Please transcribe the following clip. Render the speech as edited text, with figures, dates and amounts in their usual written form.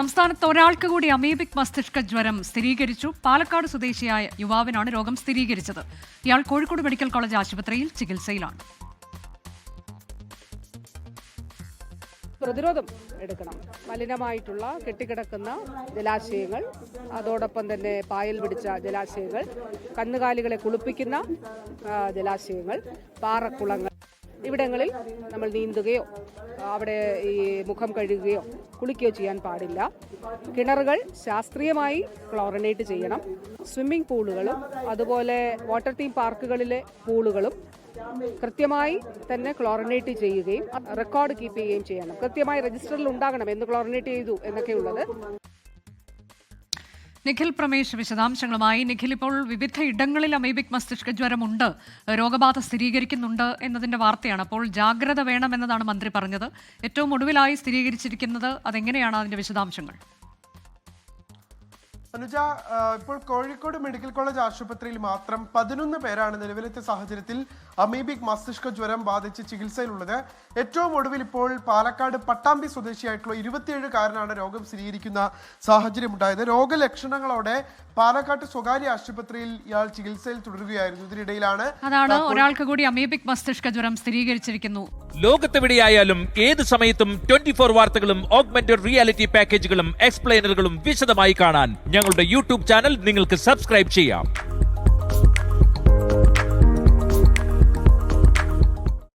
സംസ്ഥാനത്ത് ഒരാൾക്ക് കൂടി അമീബിക് മസ്തിഷ്ക ജ്വരം സ്ഥിരീകരിച്ചു. പാലക്കാട് സ്വദേശിയായ യുവാവിനാണ് രോഗം സ്ഥിരീകരിച്ചത്. ഇയാൾ കോഴിക്കോട് മെഡിക്കൽ കോളേജ് ആശുപത്രിയിൽ ചികിത്സയിലാണ്. പ്രതിരോധം എടുക്കണം. മലിനമായിട്ടുള്ള കെട്ടിക്കിടക്കുന്ന ജലാശയങ്ങൾ, അതോടൊപ്പം തന്നെ പായൽ പിടിച്ച ജലാശയങ്ങൾ, കന്നുകാലികളെ കുളിപ്പിക്കുന്ന ജലാശയങ്ങൾ, പാറക്കുളങ്ങൾ, ഇവിടങ്ങളിൽ നമ്മൾ നീന്തുകയോ അവിടെ ഈ മുഖം കഴുകുകയോ കുളിക്കുകയോ ചെയ്യാൻ പാടില്ല. കിണറുകൾ ശാസ്ത്രീയമായി ക്ലോറിനേറ്റ് ചെയ്യണം. സ്വിമ്മിംഗ് പൂളുകളും അതുപോലെ വാട്ടർ തീം പാർക്കുകളിലെ പൂളുകളും കൃത്യമായി തന്നെ ക്ലോറിനേറ്റ് ചെയ്യുകയും റെക്കോർഡ് കീപ്പ് ചെയ്യുകയും ചെയ്യണം. കൃത്യമായി രജിസ്റ്ററിൽ ഉണ്ടാകണം എന്ന് ക്ലോറിനേറ്റ് ചെയ്തു എന്നൊക്കെയുള്ളത്. നിഖിൽ പ്രമേശ് വിശദാംശങ്ങളുമായി. നിഖിൽ, ഇപ്പോൾ വിവിധ ഇടങ്ങളിൽ അമീബിക് മസ്തിഷ്ക ജ്വരമുണ്ട്, രോഗബാധ സ്ഥിരീകരിക്കുന്നുണ്ട് എന്നതിന്റെ വാർത്തയാണ്. അപ്പോൾ ജാഗ്രത വേണമെന്നതാണ് മന്ത്രി പറഞ്ഞത്. ഏറ്റവും ഒടുവിലായി സ്ഥിരീകരിച്ചിരിക്കുന്നത് അതെങ്ങനെയാണ്, അതിന്റെ വിശദാംശങ്ങൾ? അനുജ, ഇപ്പോൾ കോഴിക്കോട് മെഡിക്കൽ കോളേജ് ആശുപത്രിയിൽ മാത്രം 11 പേരാണ് നിലവിലത്തെ സാഹചര്യത്തിൽ അമീബിക് മസ്തിഷ്ക ജ്വരം ബാധിച്ച് ചികിത്സയിലുള്ളത്. ഏറ്റവും ഒടുവിൽ ഇപ്പോൾ പാലക്കാട് പട്ടാമ്പി സ്വദേശിയായിട്ടുള്ള 27-കാരനാണ് രോഗം സ്ഥിരീകരിക്കുന്ന സാഹചര്യം ഉണ്ടായത്. രോഗലക്ഷണങ്ങളോടെ പാലക്കാട് സ്വകാര്യ ആശുപത്രിയിൽ ഇയാൾ ചികിത്സയിൽ തുടരുകയായിരുന്നു. ഇതിനിടയിലാണ് ഒരാൾക്ക് കൂടി അമീബിക് മസ്തിഷ്ക ജ്വരം സ്ഥിരീകരിച്ചിരിക്കുന്നു. ലോകത്തെവിടെയായാലും ഏത് സമയത്തും 24 വാർത്തകളും ഓഗ്മെന്റഡ് റിയാലിറ്റി പാക്കേജുകളും എക്സ്പ്ലെയിനറുകളും വിശദമായി കാണാൻ ഞങ്ങളുടെ യൂട്യൂബ് ചാനൽ നിങ്ങൾക്ക് സബ്സ്ക്രൈബ് ചെയ്യാം.